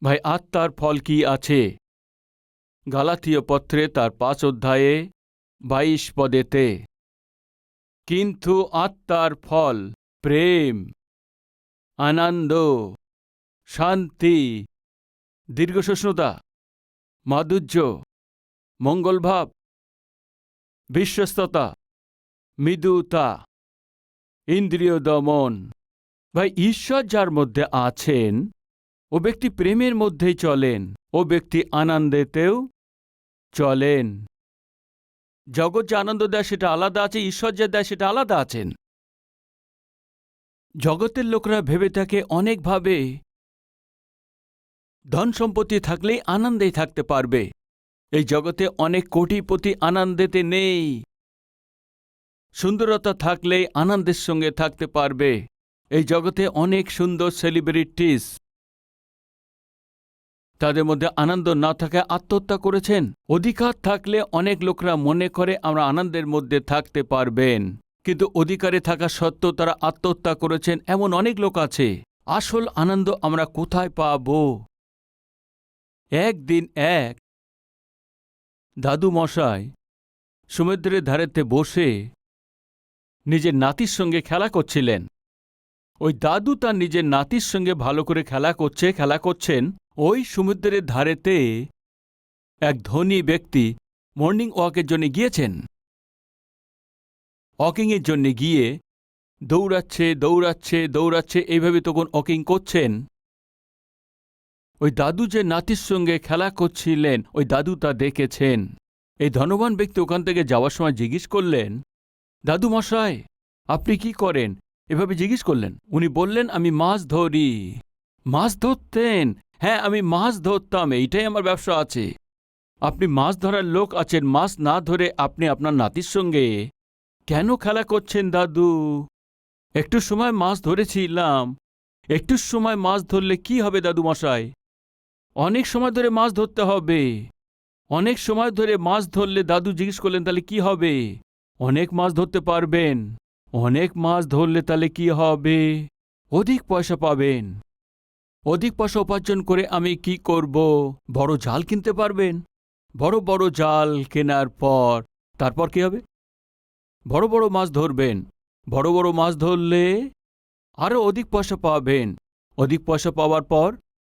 ভাই আত্মার ফল কি আছে? গালাতীয় পত্রে তার ৫ অধ্যায়ে ২২ পদেতে, কিন্তু আত্মার ফল প্রেম, আনন্দ, শান্তি, দীর্ঘসহিষ্ণুতা, মাধুর্য, মঙ্গলভাব, বিশ্বস্ততা, মৃদুতা, ইন্দ্রিয় দমন। ভাই ঈশ্বর যার মধ্যে আছেন ও ব্যক্তি প্রেমের মধ্যেই চলেন, ও ব্যক্তি আনন্দেতেও চলেন। জগৎ যে আনন্দ দেয় সেটা আলাদা আছে, ঈশ্বর যে দেয় সেটা আলাদা আছেন। জগতের লোকরা ভেবে থাকে অনেকভাবে ধন সম্পত্তি থাকলেই আনন্দেই থাকতে পারবে। এই জগতে অনেক কোটিপতি আনন্দেতে নেই। সুন্দরতা থাকলেই আনন্দের সঙ্গে থাকতে পারবে। এই জগতে অনেক সুন্দর সেলিব্রিটিস, তাদের মধ্যে আনন্দ না থাকায় আত্মহত্যা করেছেন। অধিকার থাকলে অনেক লোকরা মনে করে আমরা আনন্দের মধ্যে থাকতে পারবেন, কিন্তু অধিকারে থাকা সত্ত্বেও তারা আত্মহত্যা করেছেন, এমন অনেক লোক আছে। আসল আনন্দ আমরা কোথায় পাব? একদিন এক দাদু মশাই সমুদ্রের ধারেতে বসে নিজের নাতির সঙ্গে খেলা করছিলেন। ওই দাদু তার নিজের নাতির সঙ্গে ভালো করে খেলা করছেন। ওই সমুদ্রের ধারেতে এক ধনী ব্যক্তি মর্নিং ওয়াকের জন্য গিয়েছেন। ওয়াকিংয়ের জন্য গিয়ে দৌড়াচ্ছে, এইভাবে তখন ওয়াকিং করছেন। ওই দাদু যে নাতির সঙ্গে খেলা করছিলেন, ওই দাদু তা দেখেছেন। এই ধনবান ব্যক্তি ওখান থেকে যাওয়ার সময় জিজ্ঞেস করলেন, দাদু মশাই আপনি কি করেন? এভাবে জিজ্ঞেস করলেন। উনি বললেন, আমি মাছ ধরি। মাছ ধরতেন? হ্যাঁ, আমি মাছ ধরতাম, এইটাই আমার ব্যবসা আছে। আপনি মাছ ধরার লোক আছেন, মাছ না ধরে আপনি আপনার নাতির সঙ্গে কেন খেলা করছেন দাদু? একটু সময় মাছ ধরেছিলাম। একটু সময় মাছ ধরলে কি হবে দাদু মশাই? অনেক সময় ধরে মাছ ধরতে হবে। অনেক সময় ধরে মাছ ধরলে, দাদু জিজ্ঞেস করলেন, তাহলে কি হবে? অনেক মাছ ধরতে পারবেন। অনেক মাছ ধরলে তাহলে কি হবে? অধিক পয়সা পাবেন। অধিক পয়সা উপার্জন করে আমি কি করব? বড় জাল কিনতে পারবেন। বড় বড় জাল কেনার পর তারপর কি হবে? বড় বড় মাছ ধরবেন। বড় বড় মাছ ধরলে আরও অধিক পয়সা পাবেন। অধিক পয়সা পাওয়ার পর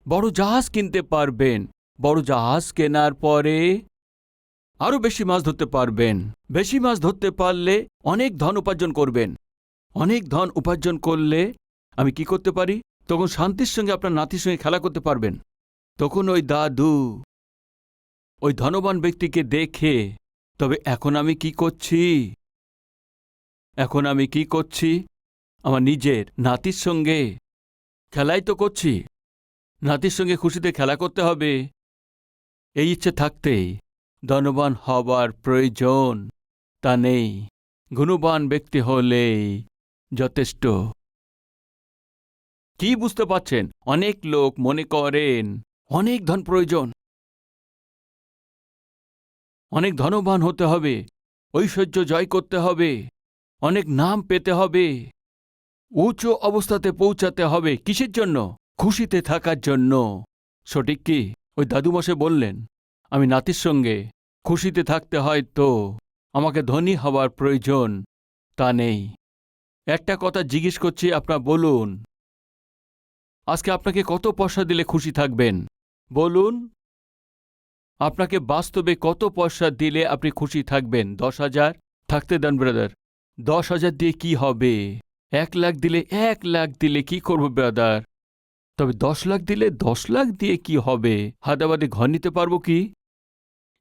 বড় জাহাজ কিনতে পারবেন। বড় জাহাজ কেনার পরে আরও বেশি মাছ ধরতে পারবেন। বেশি মাছ ধরতে পারলে অনেক ধন উপার্জন করবেন। অনেক ধন উপার্জন করলে আমি কি করতে পারি? তখন শান্তির সঙ্গে আপনার নাতির সঙ্গে খেলা করতে পারবেন। তখন ওই দাদু ওই ধনবান ব্যক্তিকে দেখে, তবে এখন আমি কি করছি? এখন আমি কি করছি? আমার নিজের নাতির সঙ্গে খেলাই তো করছি। নাতির সঙ্গে খুশিতে খেলা করতে হবে। এই ইচ্ছে থাকতেই ধনবান হবার প্রয়োজন তা নেই। গুণবান ব্যক্তি হলেই যথেষ্ট। কি বুঝতে পারছেন? অনেক লোক মনে করেন অনেক ধন প্রয়োজন, অনেক ধনবান হতে হবে, ঐশ্বর্য জয় করতে হবে, অনেক নাম পেতে হবে, উঁচু অবস্থাতে পৌঁছাতে হবে। কিসের জন্য? খুশিতে থাকার জন্য। সঠিক কি? ওই দাদুমশাই বললেন, আমি নাতির সঙ্গে খুশিতে থাকতে হয় তো আমাকে ধনী হওয়ার প্রয়োজন তা নেই। একটা কথা জিজ্ঞেস করছি, আপনার বলুন, আজকে আপনাকে কত পয়সা দিলে খুশি থাকবেন? বলুন, আপনাকে বাস্তবে কত পয়সা দিলে আপনি খুশি থাকবেন? 10,000? থাকতে দেন ব্রাদার। 10,000 দিয়ে কি হবে? 1 লাখ দিলে 1 লাখ দিলে কি করব ব্রাদার? তবে 10 লাখ দিলে 10 লাখ দিয়ে কি হবে? হাদাবাদে ঘর নিতে পারবো কি?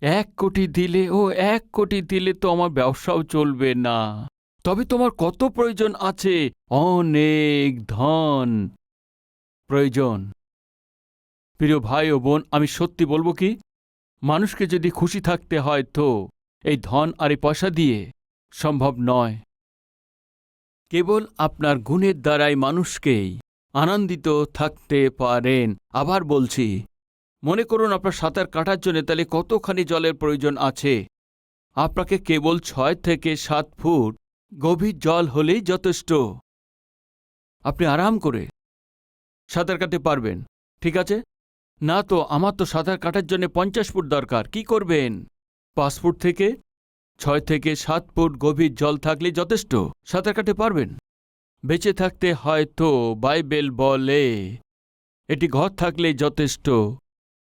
1 কোটি দিলে, 1 কোটি দিলে তো আমার ব্যবসাও চলবে না। তবে তোমার কত প্রয়োজন আছে? অনেক ধন প্রয়োজন। প্রিয় ভাই ও বোন, আমি সত্যি বলবো কি, মানুষকে যদি খুশি থাকতে হয় তো এই ধন আর এই পয়সা দিয়ে সম্ভব নয়। কেবল আপনার গুণের দ্বারাই মানুষকেই আনন্দিত থাকতে পারেন। আবার বলছি, মনে করুন আপনার সাঁতার কাটার জন্য তাহলে কতখানি জলের প্রয়োজন আছে? আপনাকে কেবল 6 থেকে 7 ফুট গভীর জল হলেই যথেষ্ট। আপনি আরাম করে সাঁতার কাটতে পারবেন, ঠিক আছে? না তো, আমার তো সাঁতার কাটার জন্য 50 ফুট দরকার। কি করবেন? 5 ফুট থেকে 6 থেকে 7 ফুট গভীর জল থাকলে যথেষ্ট, সাঁতার কাটতে পারবেন। বেঁচে থাকতে হয়তো বাইবেল বলে এটি ঘর থাকলেই যথেষ্ট,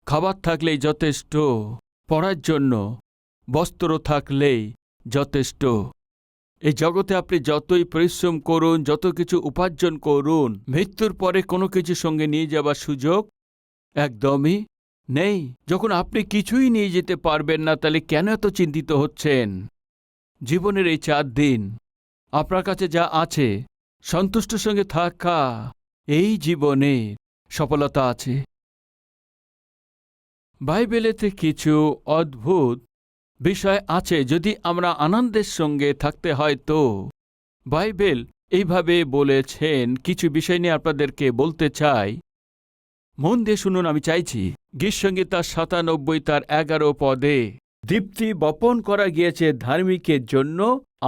খাবার থাকলেই যথেষ্ট, পড়ার জন্য বস্ত্র থাকলেই যথেষ্ট। এই জগতে আপনি যতই পরিশ্রম করুন, যত কিছু উপার্জন করুন, মৃত্যুর পরে কোনো কিছু সঙ্গে নিয়ে যাবার সুযোগ একদমই নেই। যখন আপনি কিছুই নিয়ে যেতে পারবেন না, তাহলে কেন এত চিন্তিত হচ্ছেন? জীবনের এই 4 দিন আপনার কাছে যা আছে, সন্তুষ্টের সঙ্গে থাকা, এই জীবনে সফলতা আছে। বাইবেলেতে কিছু অদ্ভুত বিষয় আছে। যদি আমরা আনন্দের সঙ্গে থাকতে হয় তো বাইবেল এইভাবে বলেছেন। কিছু বিষয় নিয়ে আপনাদেরকে বলতে চাই, মন দিয়ে শুনুন, আমি চাইছি। গীতসংহিতা 97 তার 11 পদে দীপ্তি বপন করা গিয়েছে ধার্মিকের জন্য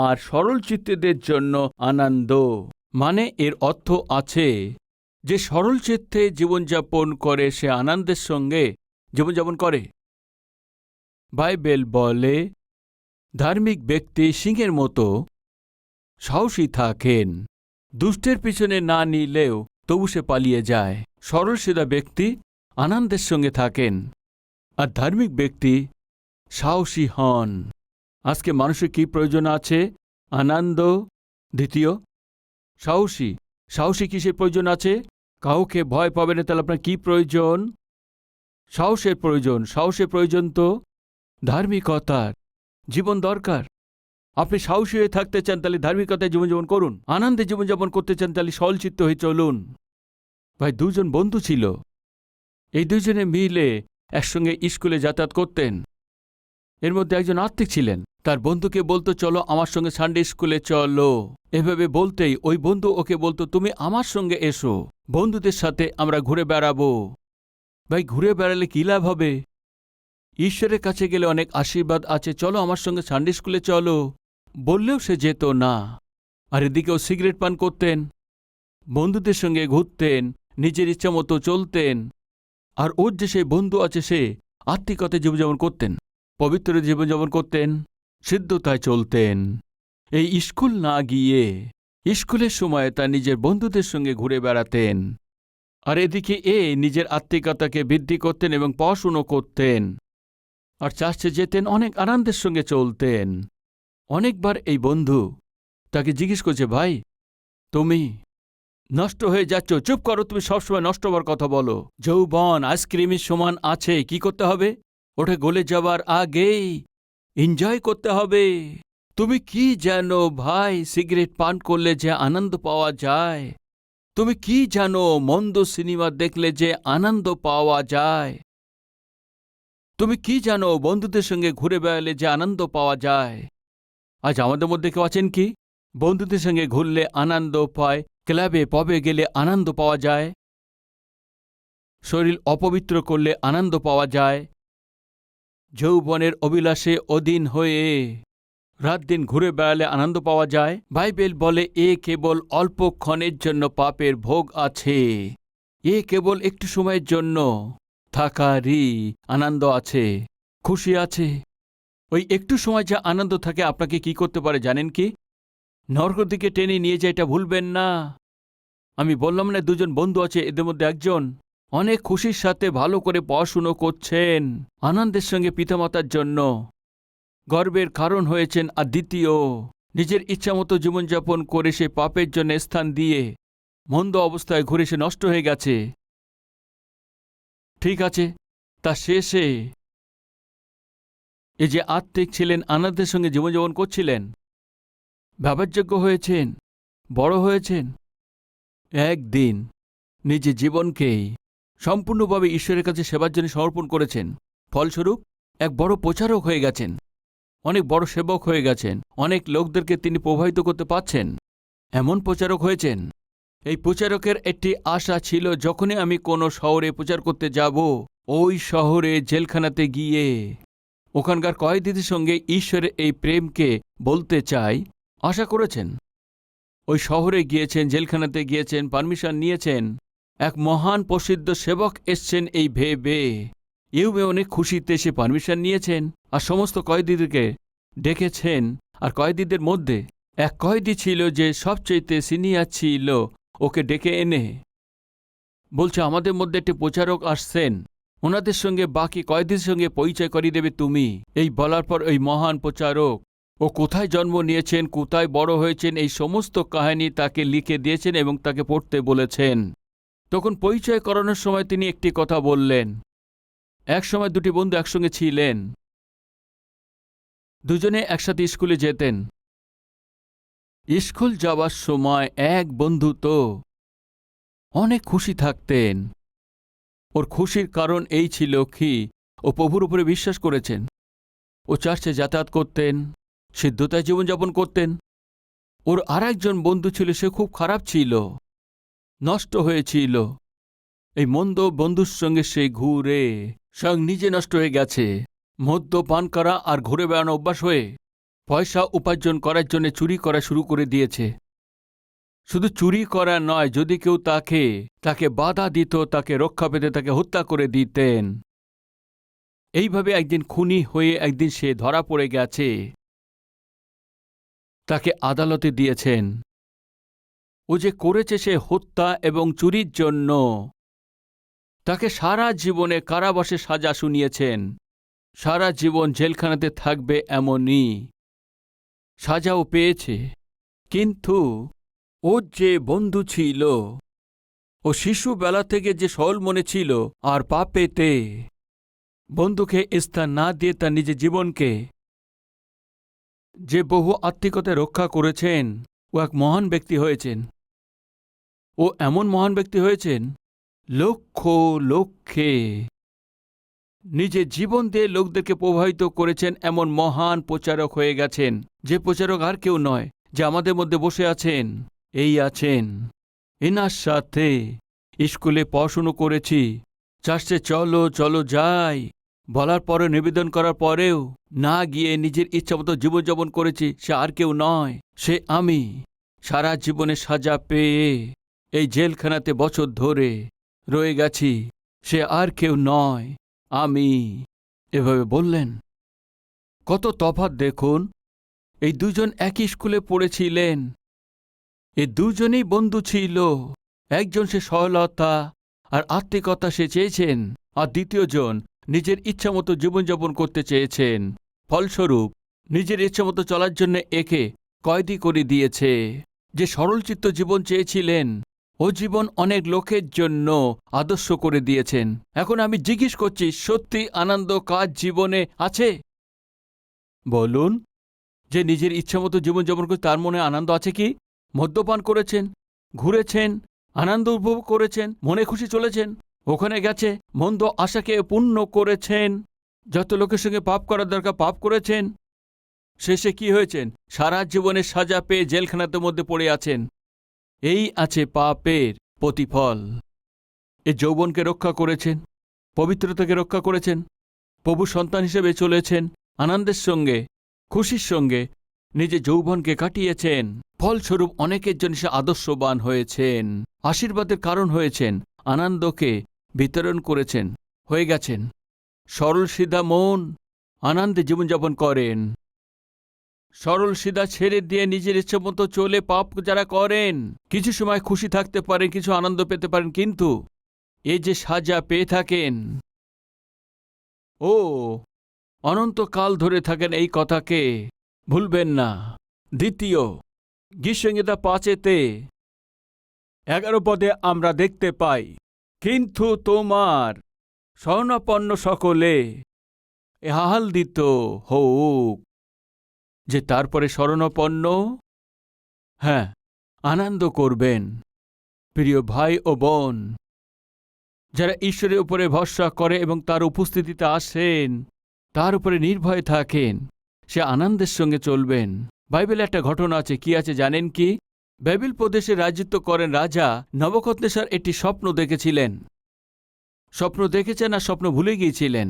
আর সরল চিত্তদের জন্য আনন্দ। মানে এর অর্থ আছে যে সরল চিত্তে জীবনযাপন করে সে আনন্দের সঙ্গে জীবনযাপন করে। বাইবেল বলে ধার্মিক ব্যক্তি সিংহের মতো সাহসী থাকেন, দুষ্টের পিছনে না নিলেও তবু সে পালিয়ে যায়। সরল সিধা ব্যক্তি আনন্দের সঙ্গে থাকেন, আর ধার্মিক ব্যক্তি সাহসী হন। আজকে মানুষের কি প্রয়োজন আছে? আনন্দ। দ্বিতীয়, সাহসী। সাহসী কিসের প্রয়োজন আছে? কাউকে ভয় পাবে না, তাহলে আপনার কি প্রয়োজন? সাহসের প্রয়োজন। সাহসের প্রয়োজন তো ধার্মিকতার জীবন দরকার। আপনি সাহসী হয়ে থাকতে চান, তাহলে ধার্মিকতায় জীবনযাপন করুন। আনন্দে জীবনযাপন করতে চান, তাহলে সরলচিত্ত হয়ে চলুন। ভাই, 2 জন বন্ধু ছিল। এই 2 জনে মিলে একসঙ্গে স্কুলে যাতায়াত করতেন। এর মধ্যে একজন আত্মিক ছিলেন। তার বন্ধুকে বলতো, চলো আমার সঙ্গে সানডে স্কুলে চলো। এভাবে বলতেই ওই বন্ধু ওকে বলতো, তুমি আমার সঙ্গে এসো, বন্ধুদের সাথে আমরা ঘুরে বেড়াবো। ভাই, ঘুরে বেড়ালে কি লাভ হবে? ঈশ্বরের কাছে গেলে অনেক আশীর্বাদ আছে। চলো আমার সঙ্গে সানডে স্কুলে চলো বললেও সে যেত না। আর এদিকেও সিগারেট পান করতেন, বন্ধুদের সঙ্গে ঘুরতেন, নিজের ইচ্ছা মতো চলতেন। আর ওর যে সেই বন্ধু আছে, সে আত্মিকতায় জীবনযাপন করতেন, পবিত্র জীবনযাপন করতেন, সিদ্ধতায় চলতেন। এই স্কুল না গিয়ে স্কুলের সময় তার নিজের বন্ধুদের সঙ্গে ঘুরে বেড়াতেন। আর এদিকে নিজের আত্মিকতাকে বৃদ্ধি করতেন এবং পড়াশুনো করতেন। আর চার্চে যেতেন, অনেক আনন্দের সঙ্গে চলতেন। অনেকবার এই বন্ধু তাকে জিজ্ঞেস করছে, ভাই তুমি নষ্ট হয়ে যাচ্ছ, চুপ করো, তুমি সবসময় নষ্ট হবার কথা বলো। যৌবন আইসক্রিমের সমান আছে, কি করতে হবে? ওটা গলে যাবার আগেই এনজয় করতে হবে। তুমি কি জানো ভাই, সিগারেট পান করলে যে আনন্দ পাওয়া যায়? তুমি কি জানো মন্দ সিনেমা দেখলে যে আনন্দ পাওয়া যায়? তুমি কি জানো বন্ধুদের সঙ্গে ঘুরে বেড়ালে যে আনন্দ পাওয়া যায়? আজ আমাদের মধ্যে কেউ আছেন কি বন্ধুদের সঙ্গে ঘুরলে আনন্দ পায়, ক্লাবে পবে গেলে আনন্দ পাওয়া যায়, শরীর অপবিত্র করলে আনন্দ পাওয়া যায়, যৌবনের অভিলাষে অধীন হয়ে রাত দিন ঘুরে বেড়ালে আনন্দ পাওয়া যায়? বাইবেল বলে কেবল অল্পক্ষণের জন্য পাপের ভোগ আছে, কেবল একটু সময়ের জন্য থাকারই আনন্দ আছে, খুশি আছে। ওই একটু সময় যা আনন্দ থাকে আপনাকে কি করতে পারে জানেন কি? নরকের দিকে টেনে নিয়ে যায়, এটা ভুলবেন না। আমি বললাম না 2 জন বন্ধু আছে, এদের মধ্যে একজন অনেক খুশির সাথে ভালো করে পড়াশুনো করছেন, আনন্দের সঙ্গে পিতামাতার জন্য গর্বের কারণ হয়েছেন। আর দ্বিতীয়, নিজের ইচ্ছামতো জীবনযাপন করে সে পাপের জন্য স্থান দিয়ে মন্দ অবস্থায় ঘুরে সে নষ্ট হয়ে গেছে। ঠিক আছে, তা শেষে এই যে আত্মিক ছিলেন, আনন্দের সঙ্গে জীবনযাপন করছিলেন, ব্যবহারযোগ্য হয়েছেন, বড় হয়েছেন, একদিন নিজের জীবনকেই সম্পূর্ণভাবে ঈশ্বরের কাছে সেবার জন্য সমর্পণ করেছেন। ফলস্বরূপ এক বড় প্রচারক হয়ে গেছেন, অনেক বড় সেবক হয়ে গেছেন, অনেক লোকদেরকে তিনি প্রভাবিত করতে পারছেন, এমন প্রচারক হয়েছেন। এই প্রচারকের একটি আশা ছিল, যখনই আমি কোনো শহরে প্রচার করতে যাব, ওই শহরে জেলখানাতে গিয়ে ওখানকার কয়েদিদের সঙ্গে ঈশ্বরের এই প্রেমকে বলতে চাই। আশা করেছেন, ওই শহরে গিয়েছেন, জেলখানাতে গিয়েছেন, পারমিশন নিয়েছেন, এক মহান প্রসিদ্ধ সেবক এসছেন এই ভেবে ইউবে অনেক খুশিতে সে পারমিশন নিয়েছেন আর সমস্ত কয়েদিদেরকে ডেকেছেন। আর কয়েদিদের মধ্যে এক কয়েদি ছিল যে সবচেয়ে সিনিয়র ছিল, ওকে ডেকে এনে বলছে আমাদের মধ্যে একটি প্রচারক আসছেন, ওনাদের সঙ্গে বাকি কয়েদির সঙ্গে পরিচয় করিয়ে দেবে তুমি। এই বলার পর ওই মহান প্রচারক ও কোথায় জন্ম নিয়েছেন, কোথায় বড় হয়েছেন, এই সমস্ত কাহিনী তাকে লিখে দিয়েছেন এবং তাকে পড়তে বলেছেন। তখন পরিচয় করানোর সময় তিনি একটি কথা বললেন। এক সময় দুটি বন্ধু একসঙ্গে ছিলেন, দুজনে একসাথে স্কুলে যেতেন। স্কুল যাওয়ার সময় এক বন্ধু তো অনেক খুশি থাকতেন। ওর খুশির কারণ এই ছিল কি, ও প্রভুর উপরে বিশ্বাস করেছেন, ও চার্চে যাতায়াত করতেন, সিদ্ধতায় জীবনযাপন করতেন। ওর আর একজন বন্ধু ছিল, সে খুব খারাপ ছিল, নষ্ট হয়েছিল। এই মন্দ বন্ধুর সঙ্গে সে ঘুরে স্বয়ং নিজে নষ্ট হয়ে গেছে। মদ্যপান করা আর ঘুরে বেড়ানো অভ্যাস হয়ে পয়সা উপার্জন করার জন্য চুরি করা শুরু করে দিয়েছে। শুধু চুরি করা নয়, যদি কেউ তাকে বাধা দিত, তাকে রক্ষা পেতে তাকে হত্যা করে দিতেন। এইভাবে একদিন খুনি হয়ে একদিন সে ধরা পড়ে গেছে, তাকে আদালতে দিয়েছেন। ও যে করেছে সে হত্যা এবং চুরির জন্য তাকে সারা জীবনে কারাবাসে সাজা শুনিয়েছেন। সারা জীবন জেলখানাতে থাকবে এমনই সাজাও পেয়েছে। কিন্তু ওর যে বন্ধু ছিল, ও শিশুবেলা থেকে যে সরল মনে ছিল আর পাপেতে বন্ধুকে স্থান না দিয়ে তার নিজের জীবনকে যে বহু আত্মিকতায় রক্ষা করেছেন, ও এক মহান ব্যক্তি হয়েছেন। ও এমন মহান ব্যক্তি হয়েছেন, লক্ষ লক্ষে নিজের জীবন দিয়ে লোকদেরকে প্রভাবিত করেছেন, এমন মহান প্রচারক হয়ে গেছেন। যে প্রচারক আর কেউ নয়, যে আমাদের মধ্যে বসে আছেন, এই আছেন। এনার সাথে স্কুলে পড়াশুনো করেছি, চার্চে চলো চলো যাই বলার পরে, নিবেদন করার পরেও না গিয়ে নিজের ইচ্ছামতো জীবনযাপন করেছি। সে আর কেউ নয়, সে আমি। সারা জীবনে সাজা পেয়ে এই জেলখানাতে বছর ধরে রয়ে গেছি, সে আর কেউ নয়, আমি। এভাবে বললেন। কত তফাৎ দেখুন। এই দুজন একই স্কুলে পড়েছিলেন, এই দুজনেই বন্ধু ছিল। একজন সে সরলতা আর আত্মিকতা সে চেয়েছেন, আর দ্বিতীয়জন নিজের ইচ্ছামতো জীবনযাপন করতে চেয়েছেন। ফলস্বরূপ নিজের ইচ্ছামতো চলার জন্য একে কয়েদি করে দিয়েছে। যে সরলচিত্ত জীবন চেয়েছিলেন, ও জীবন অনেক লোকের জন্য আদর্শ করে দিয়েছেন। এখন আমি জিজ্ঞেস করছি, সত্যি আনন্দ কাজ জীবনে আছে? বলুন। যে নিজের ইচ্ছামতো জীবনযাপন করে তার মনে আনন্দ আছে কি? মদ্যপান করেছেন, ঘুরেছেন, আনন্দ উপভোগ করেছেন, মনে খুশি চলেছেন, ওখানে গেছে মন্দ আশাকে পূর্ণ করেছেন, যত লোকের সঙ্গে পাপ করার দরকার পাপ করেছেন। শেষে কি হয়েছেন? সারা জীবনের সাজা পেয়ে জেলখানার মধ্যে পড়ে আছেন। এই আছে পাপের প্রতিফল। এ যৌবনকে রক্ষা করেছেন, পবিত্রতাকে রক্ষা করেছেন, প্রভু সন্তান হিসেবে চলেছেন, আনন্দের সঙ্গে খুশির সঙ্গে নিজে যৌবনকে কাটিয়েছেন। ফলস্বরূপ অনেকের জন্য সে আদর্শবান হয়েছেন, আশীর্বাদের কারণ হয়েছেন, আনন্দকে বিতরণ করেছেন, হয়ে গেছেন। সরল সিধা মন আনন্দে জীবনযাপন করেন। সরল সিধা ছেড়ে দিয়ে নিজের ইচ্ছে মতো চলে পাপ যারা করেন, কিছু সময় খুশি থাকতে পারেন, কিছু আনন্দ পেতে পারেন, কিন্তু এই যে সাজা পেয়ে থাকেন, ও অনন্তকাল ধরে থাকেন। এই কথাকে ভুলবেন না। দ্বিতীয় গীতসংহিতা 5:11 পদে আমরা দেখতে পাই, কিন্তু তোমার শরণাপন্ন সকলে আহ্লাদিত হোক। যে তারপরে শরণাপন্ন, হ্যাঁ, আনন্দ করবেন। প্রিয় ভাই ও বোন, যারা ঈশ্বরের উপরে ভরসা করে এবং তার উপস্থিতিতে আসেন, তার উপরে নির্ভয় থাকেন, সে আনন্দের সঙ্গে চলবেন। বাইবেলে একটা ঘটনা আছে, কি আছে জানেন কি? বাবিল প্রদেশে রাজত্ব করেন রাজা নবুকদনেছর একটি স্বপ্ন দেখেছিলেন। স্বপ্ন দেখেছেন আর স্বপ্ন ভুলে গিয়েছিলেন।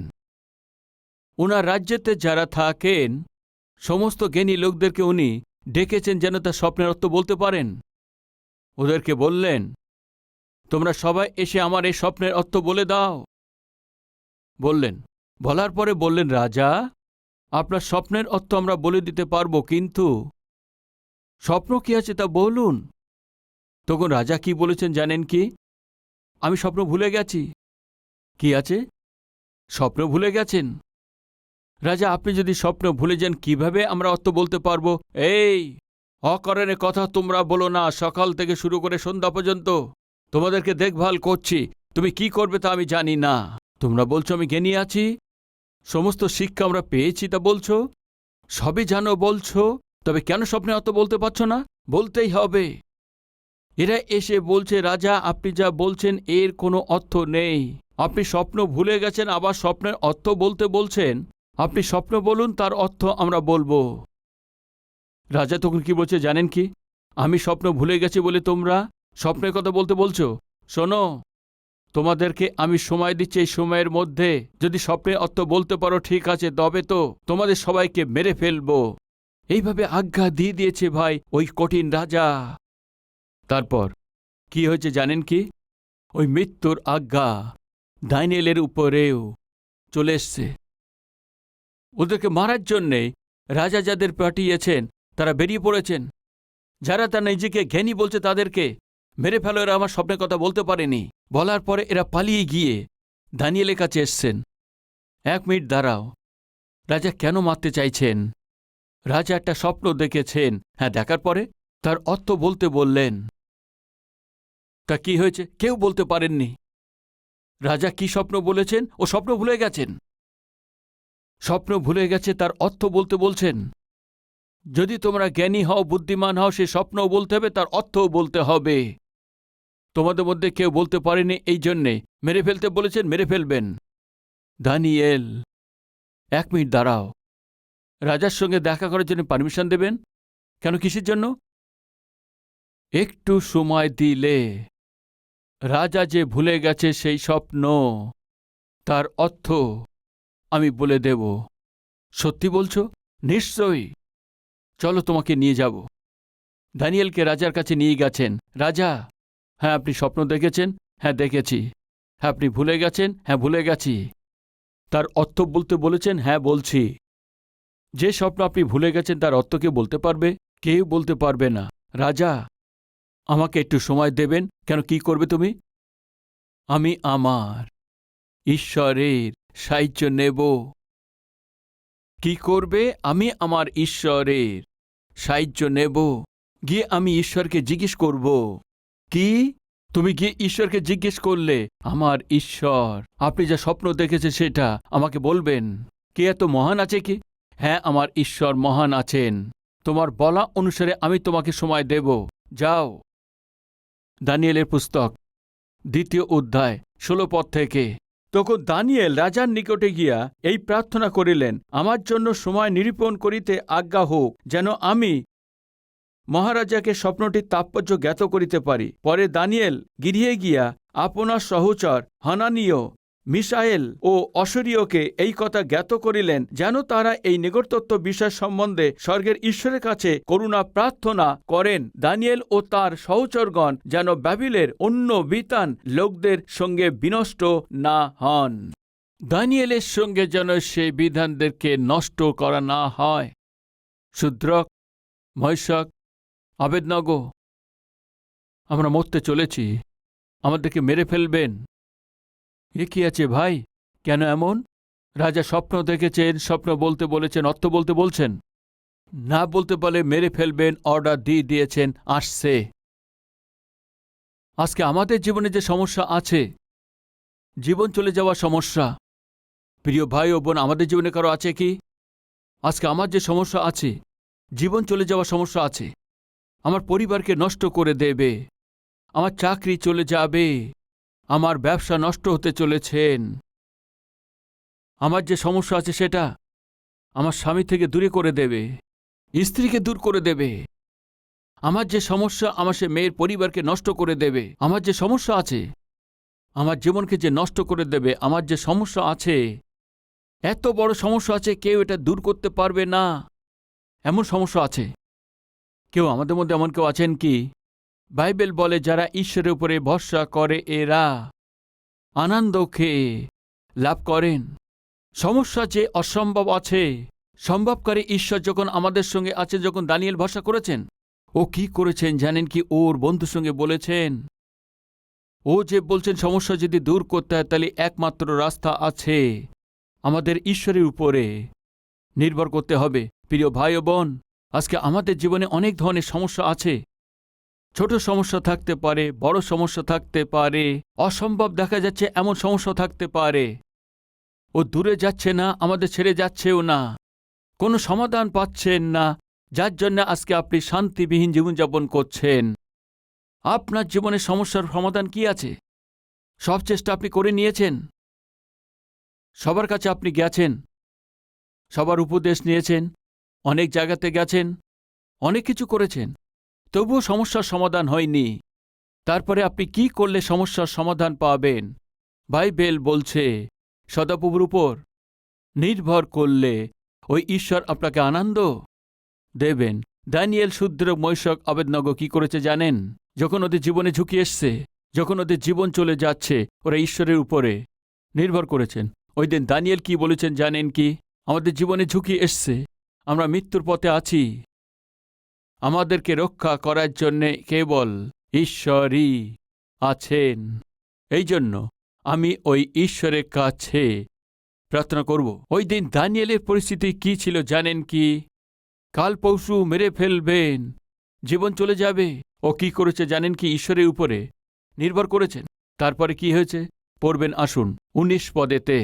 ওনার রাজ্যেতে যারা থাকেন সমস্ত জ্ঞানী লোকদেরকে উনি ডেকেছেন যেন তার স্বপ্নের অর্থ বলতে পারেন। ওদেরকে বললেন, তোমরা সবাই এসে আমার এই স্বপ্নের অর্থ বলে দাও। বললেন। বলার পরে বললেন, রাজা, আপনার স্বপ্নের অর্থ আমরা বলে দিতে পারবো, কিন্তু স্বপ্ন কি আছে তা বলুন। তখন রাজা কি বলেছেন জানেন কি? আমি স্বপ্ন ভুলে গেছি। কি আছে? স্বপ্ন ভুলে গেছেন। রাজা, আপনি যদি স্বপ্ন ভুলে যান কিভাবে আমরা অর্থ বলতে পারবো? এই অকারণে কথা তোমরা বলো না। সকাল থেকে শুরু করে সন্ধ্যা পর্যন্ত তোমাদেরকে দেখভাল করছি, তুমি কি করবে তা আমি জানি না। তোমরা বলছো আমি জ্ঞানী আছি, সমস্ত শিক্ষা আমরা পেয়েছি তা বলছো, সবই জানো বলছো, তবে কেন স্বপ্নে অর্থ বলতে পারছো না? বলতেই হবে। এরা এসে বলছে, রাজা আপনি যা বলছেন এর কোনো অর্থ নেই। আপনি স্বপ্ন ভুলে গেছেন, আবার স্বপ্নের অর্থ বলতে বলছেন। আপনি স্বপ্ন বলুন, তার অর্থ আমরা বলবো। রাজা তখন কি বলছে জানেন কি? আমি স্বপ্ন ভুলে গেছি বলে তোমরা স্বপ্নের কথা বলতে বলছো? শোনো, তোমাদেরকে আমি সময় দিচ্ছি, এই সময়ের মধ্যে যদি স্বপ্নের অর্থ বলতে পারো ঠিক আছে, তবে তো তোমাদের সবাইকে মেরে ফেলবো। এইভাবে আজ্ঞা দিয়ে দিয়েছে ভাই ওই কঠিন রাজা। তারপর কি হয়েছে জানেন কি? ওই মৃত্যুর আজ্ঞা দানিয়েলের উপরেও চলে এসছে। ওদেরকে মারার জন্যে রাজা যাদের পাঠিয়েছেন তারা বেরিয়ে পড়েছেন। যারা তার নিজেকে জ্ঞানী বলছে তাদেরকে মেরে ফেলো, এরা আমার স্বপ্নের কথা বলতে পারেনি। বলার পরে এরা পালিয়ে গিয়ে দানিয়েলের কাছে এসছেন। 1 মিনিট দাঁড়াও, রাজা কেন মারতে চাইছেন? রাজা একটা স্বপ্ন দেখেছেন। হ্যাঁ, দেখার পরে তার অর্থ বলতে বললেন। তা কি হয়েছে? কেউ বলতে পারেননি। রাজা কি স্বপ্ন বলেছেন? ও স্বপ্ন ভুলে গেছেন। স্বপ্ন ভুলে গেছে, তার অর্থ বলতে বলছেন। যদি তোমরা জ্ঞানী হও, বুদ্ধিমান হও, সে স্বপ্নও বলতে হবে, তার অর্থও বলতে হবে। তোমাদের মধ্যে কেউ বলতে পারেনি, এই জন্যে মেরে ফেলতে বলেছেন, মেরে ফেলবেন। দানিয়েল 1 মিনিট দাঁড়াও, রাজার সঙ্গে দেখা করার জন্য পারমিশন দেবেন? কেন, কিসের জন্য? একটু সময় দিলে রাজা যে ভুলে গেছে সেই স্বপ্ন, তার অর্থ আমি বলে দেব। সত্যি বলছো? নিশ্চয়ই, চলো তোমাকে নিয়ে যাব। দানিয়েলকে রাজার কাছে নিয়ে গেছেন। রাজা, হ্যাঁ আপনি স্বপ্ন দেখেছেন? হ্যাঁ দেখেছি। হ্যাঁ আপনি ভুলে গেছেন? হ্যাঁ ভুলে গেছি। তার অর্থ বলতে বলেছেন? হ্যাঁ বলছি। যে স্বপ্ন আপনি ভুলে গেছেন তার অর্থ কেউ বলতে পারবে? কেউ বলতে পারবে না। রাজা, আমাকে একটু সময় দেবেন। কেন, কি করবে তুমি? আমি আমার ঈশ্বরের সাহায্য নেব। কি করবে? আমি আমার ঈশ্বরের সাহায্য নেব। গিয়ে আমি ঈশ্বরকে জিজ্ঞেস করব। কি? তুমি গিয়ে ঈশ্বরকে জিজ্ঞেস করলে? আমার ঈশ্বর, আপনি যা স্বপ্ন দেখেছে সেটা আমাকে বলবেন। কে এত মহান আছে কি? হ্যাঁ, আমার ঈশ্বর মহান আছেন। তোমার বলা অনুসারে আমি তোমাকে সময় দেব। যাও। দানিয়েলের পুস্তক 2য় অধ্যায় 16 পদ থেকে। তখন দানিয়েল রাজার নিকটে গিয়া এই প্রার্থনা করিলেন, আমার জন্য সময় নিরূপণ করিতে আজ্ঞা হোক, যেন আমি মহারাজাকে স্বপ্নটির তাৎপর্য জ্ঞাত করিতে পারি। পরে দানিয়েল গৃহে গিয়া আপনার সহচর হানানীয়, মিশায়েল ও অশরীয়কে এই কথা জ্ঞাত করিলেন, যেন তারা এই নিকটতত্ত্ব বিষয় সম্বন্ধে স্বর্গের ঈশ্বরের কাছে করুণা প্রার্থনা করেন। দানিয়েল ও তার সহচরগণ যেন বাবিলের অন্য বিতান লোকদের সঙ্গে বিনষ্ট না হন। দানিয়েলের সঙ্গে যেন সেই বিধানদেরকে নষ্ট করা না হয়। শূদ্রক, মৈশক, আবেদনগো, আমরা মরতে চলেছি, আমাদেরকে মেরে ফেলবেন। এ কি আছে ভাই? কেন এমন? রাজা স্বপ্ন দেখেছেন, স্বপ্ন বলতে বলেছেন, অর্থ বলতে বলছেন। না বলতে বলে মেরে ফেলবেন, অর্ডার দিয়ে দিয়েছেন, আসছে। আজকে আমাদের জীবনে যে সমস্যা আছে, জীবন চলে যাওয়া সমস্যা, প্রিয় ভাই ও বোন, আমাদের জীবনে কারো আছে কি? আজকে আমার যে সমস্যা আছে, জীবন চলে যাওয়া সমস্যা আছে, আমার পরিবারকে নষ্ট করে দেবে, আমার চাকরি চলে যাবে, আমার ব্যবসা নষ্ট হতে চলেছেন। আমার যে সমস্যা আছে সেটা আমার স্বামী থেকে দূরে করে দেবে, স্ত্রীকে দূর করে দেবে। আমার যে সমস্যা, আমার সে মেয়ের পরিবারকে নষ্ট করে দেবে। আমার যে সমস্যা আছে, আমার জীবনকে যে নষ্ট করে দেবে। আমার যে সমস্যা আছে, এত বড় সমস্যা আছে, কেউ এটা দূর করতে পারবে না, এমন সমস্যা আছে। কেউ আমাদের মধ্যে এমন কেউ আছেন কি বাইবেল বলে যারা ঈশ্বরের উপরে ভরসা করে এরা আনন্দকে লাভ করেন। সমস্যা যে অসম্ভব আছে, সম্ভবকারী ঈশ্বর যখন আমাদের সঙ্গে আছে, যখন দানিয়েল ভরসা করেছেন, ও কি করেছেন জানেন কি? ওর বন্ধুর সঙ্গে বলেছেন, ও যে বলছেন সমস্যা যদি দূর করতে হয় তাহলে একমাত্র রাস্তা আছে, আমাদের ঈশ্বরের উপরে নির্ভর করতে হবে। প্রিয় ভাই ও বোন, আজকে আমাদের জীবনে অনেক ধরনের সমস্যা আছে। ছোট সমস্যা থাকতে পারে, বড় সমস্যা থাকতে পারে, অসম্ভব দেখা যাচ্ছে এমন সমস্যা থাকতে পারে। ও দূরে যাচ্ছে না, আমাদের ছেড়ে যাচ্ছেও না, কোনো সমাধান পাচ্ছেন না, যার জন্য আজকে আপনি শান্তিবিহীন জীবনযাপন করছেন। আপনার জীবনে সমস্যার সমাধান কি আছে? সব চেষ্টা আপনি করে নিয়েছেন, সবার কাছে আপনি গেছেন, সবার উপদেশ নিয়েছেন, অনেক জায়গাতে গেছেন, অনেক কিছু করেছেন, তবুও সমস্যার সমাধান হয়নি। তারপরে আপনি কি করলে সমস্যার সমাধান পাবেন? বাইবেল বলছে সদাপ্রভুর উপর নির্ভর করলে ওই ঈশ্বর আপনাকে আনন্দ দেবেন। দানিয়েল, শূদ্রক, মৈশক, আবেদনগো কি করেছে জানেন? যখন ওদের জীবনে ঝুঁকি এসছে, যখন ওদের জীবন চলে যাচ্ছে, ওরা ঈশ্বরের উপরে নির্ভর করেছেন। ওই দিন দানিয়েল কি বলেছেন জানেন কি? আমাদের জীবনে ঝুঁকি এসছে, আমরা মৃত্যুর পথে আছি, আমাদেরকে রক্ষা করার জন্যে কেবল ঈশ্বরই আছেন। এই জন্য আমি ওই ঈশ্বরের কাছে প্রার্থনা করব। ওই দিন দানিয়েলের পরিস্থিতি কি ছিল জানেন কি? কাল পরশু মেরে ফেলবেন, জীবন চলে যাবে। ও কি করেছে জানেন কি? ঈশ্বরের উপরে নির্ভর করেছেন। তারপরে কি হয়েছে পড়বেন আসুন 19 পদেতে।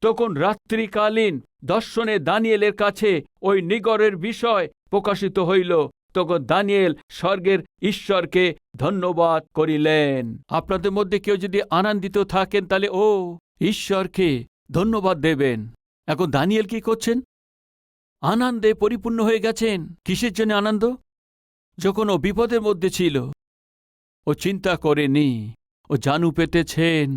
তখন রাত্রিকালীন দর্শনে দানিয়েলের কাছে ওই নিগরের বিষয় প্রকাশিত হইল। তখন দানিয়েল স্বর্গের ঈশ্বরকে ধন্যবাদ করিলেন। আপনাদের মধ্যে কেউ যদি আনন্দিত থাকেন তাহলে ও ঈশ্বরকে ধন্যবাদ দেবেন। এখন দানিয়েল কি করছেন? আনন্দে পরিপূর্ণ হয়ে গেছেন। কিসের জন্য আনন্দ? যখন ও বিপদের মধ্যে ছিল, ও চিন্তা করেনি, ও জানু পেতেছেন,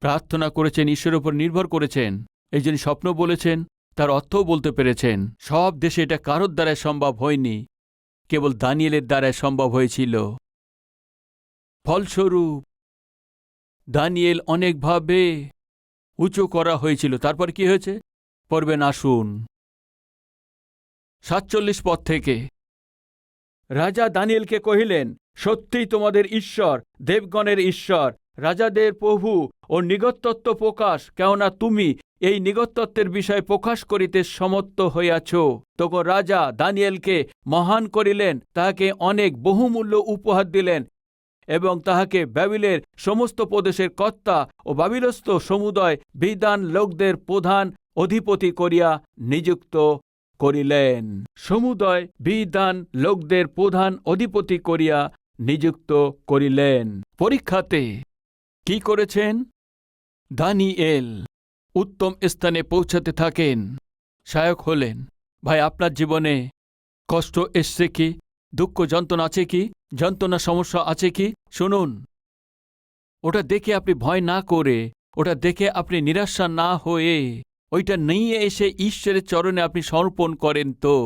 প্রার্থনা করেছেন, ঈশ্বরের উপর নির্ভর করেছেন, এই জন্য স্বপ্ন বলেছেন, তার অর্থও বলতে পেরেছেন। সব দেশে এটা কারোর দ্বারায় সম্ভব হয়নি, কেবল দানিয়েলের দ্বারায় সম্ভব হয়েছিল। ফলস্বরূপ দানিয়েল অনেকভাবে উঁচু করা হয়েছিল। তারপর কি হয়েছে পড়বেন আসুন 47 পদ থেকে। রাজা দানিয়েলকে কহিলেন, সত্যিই তোমাদের ঈশ্বর দেবগণের ঈশ্বর, রাজাদের প্রভু ও নিগতত্ব প্রকাশ, কেননা তুমি এই নিগতত্বের বিষয় প্রকাশ করিতে সমর্থ হইয়াছ। তখন রাজা দানিয়েলকে মহান করিলেন, তাহাকে অনেক বহুমূল্য উপহার দিলেন এবং তাহাকে বাবিলের সমস্ত প্রদেশের কর্তা ও বাবিলস্থ সমুদয় বিদ্বান লোকদের প্রধান অধিপতি করিয়া নিযুক্ত করিলেন। সমুদয় বিদ্বান লোকদের প্রধান অধিপতি করিয়া নিযুক্ত করিলেন। পরীক্ষাতে কি করেছেন? দানিয়েল উত্তম স্থানে পৌঁছাতে থাকেন, সহায়ক হলেন। ভাই, আপনার জীবনে কষ্ট এসছে কি? দুঃখ যন্ত্রণা আছে কি? যন্ত্রণা সমস্যা আছে কি? শুনুন, ওটা দেখে আপনি ভয় না করে, ওটা দেখে আপনি নিরাশা না হয়ে, ওইটা নিয়ে এসে ঈশ্বরের চরণে আপনি সমর্পণ করেন। তো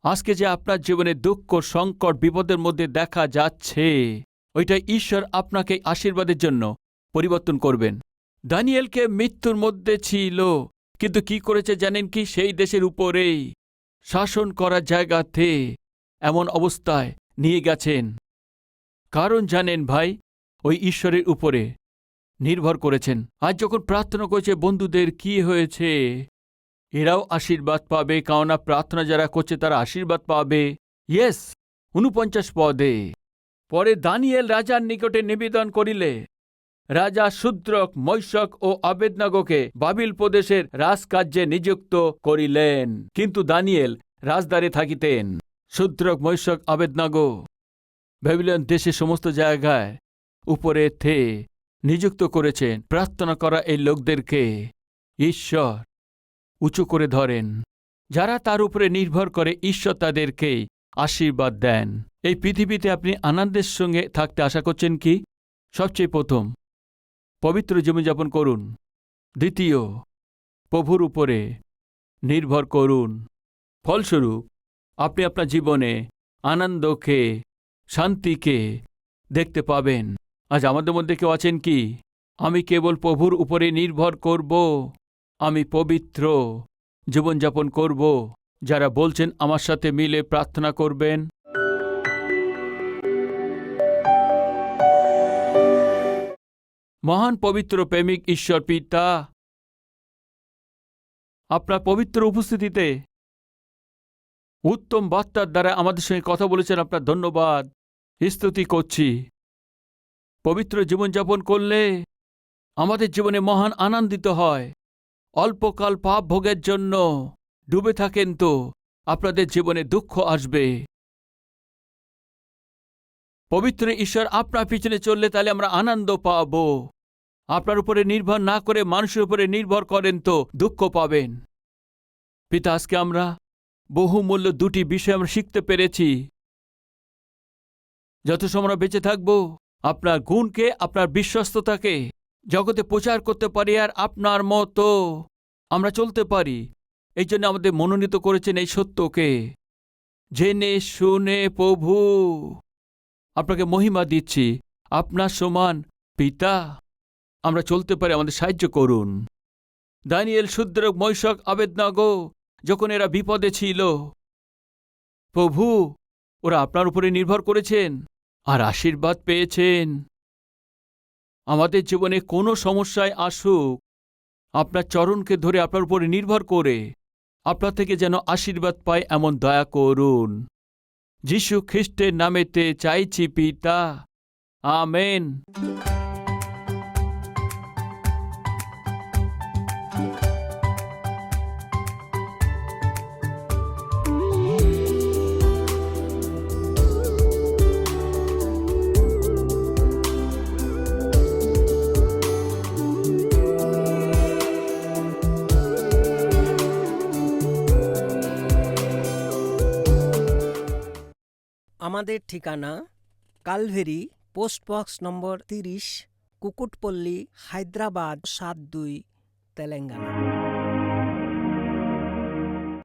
আজকে যে আপনার জীবনে দুঃখ, সংকট, বিপদের মধ্যে দেখা যাচ্ছে, ওইটা ঈশ্বর আপনাকে আশীর্বাদের জন্য পরিবর্তন করবেন। দানিয়েলকে মৃত্যুর মধ্যে ছিল, কিন্তু কি করেছে জানেন কি? সেই দেশের উপরেই শাসন করার জায়গাতে এমন অবস্থায় নিয়ে গেছেন। কারণ জানেন ভাই, ওই ঈশ্বরের উপরে নির্ভর করেছেন। আজ যখন প্রার্থনা করেছে বন্ধুদের কি হয়েছে, এরাও আশীর্বাদ পাবে, কেননা প্রার্থনা যারা করছে তারা আশীর্বাদ পাবে। ইয়েস, 49 পদে। পরে দানিয়েল রাজার নিকটে নিবেদন করিলে রাজা শূদ্রক, মৈশক ও আবেদনগোকে বাবিল প্রদেশের রাজকার্যে নিযুক্ত করিলেন। কিন্তু দানিয়েল রাজদ্বারে থাকিতেন। শূদ্রক, মৈশক, আবেদনগো বাবিলন দেশে সমস্ত জায়গায় উপরে থে নিযুক্ত করেছেন। প্রার্থনা করা এই লোকদেরকে ঈশ্বর উঁচু করে ধরেন। যারা তার উপরে নির্ভর করে, ঈশ্বর তাদেরকে আশীর্বাদ দেন। এই পৃথিবীতে আপনি আনন্দের সঙ্গে থাকতে আশা করছেন কি? সবচেয়ে প্রথম পবিত্র জীবনযাপন করুন। দ্বিতীয়, প্রভুর উপরে নির্ভর করুন। ফলস্বরূপ আপনি আপনার জীবনে আনন্দকে শান্তিকে দেখতে পাবেন। আজ আমাদের মধ্যে কেউ আছেন কি আমি কেবল প্রভুর উপরে নির্ভর করব, আমি পবিত্র জীবনযাপন করব? যারা বলছেন আমার সাথে মিলে প্রার্থনা করবেন। মহান পবিত্র প্রেমিক ঈশ্বর পিতা, আপনার পবিত্র উপস্থিতিতে উত্তম বার্তার দ্বারা আমাদের সঙ্গে কথা বলেছেন, আপনার ধন্যবাদ স্তুতি করছি। পবিত্র জীবনযাপন করলে আমাদের জীবনে মহান আনন্দিত হয়। অল্পকাল পাপ ভোগের জন্য ডুবে থাকেন তো আপনাদের জীবনে দুঃখ আসবে। পবিত্র ঈশ্বর আপনার পিছনে চললে তাহলে আমরা আনন্দ পাব। আপনার উপরে নির্ভর না করে মানুষের উপরে নির্ভর করেন তো দুঃখ পাবেন। পিতা, আজকে আমরা বহুমূল্য দুটি বিষয় আমরা শিখতে পেরেছি। যত সময় আমরা বেঁচে থাকব আপনার গুণকে, আপনার বিশ্বস্ততাকে জগতে প্রচার করতে পারি, আর আপনার মতো আমরা চলতে পারি। এই জন্য আমাদের মনোনীত করেছেন এই সত্যকে। জেনে শুনে প্রভু আপনাকে মহিমা দিচ্ছি। আপনার সমান পিতা আমরা চলতে পারি, আমাদের সাহায্য করুন। দানিয়েল, শূদ্রক, মৈশক, আবেদনাগো যখন এরা বিপদে ছিল, প্রভু ওরা আপনার উপরে নির্ভর করেছেন আর আশীর্বাদ পেয়েছেন। আমাদের জীবনে কোনো সমস্যায় আসুক, আপনার চরণকে ধরে আপনার উপরে নির্ভর করে আপনার থেকে যেন আশীর্বাদ পায় এমন দয়া করুন। যীশু খ্রিস্টের নামেতে চাইছি পিতা, আমেন। আমাদের ঠিকানা কালভেরি, পোস্টবক্স নম্বর 30, কুকুটপল্লী, হায়দ্রাবাদ 72, তেলেঙ্গানা।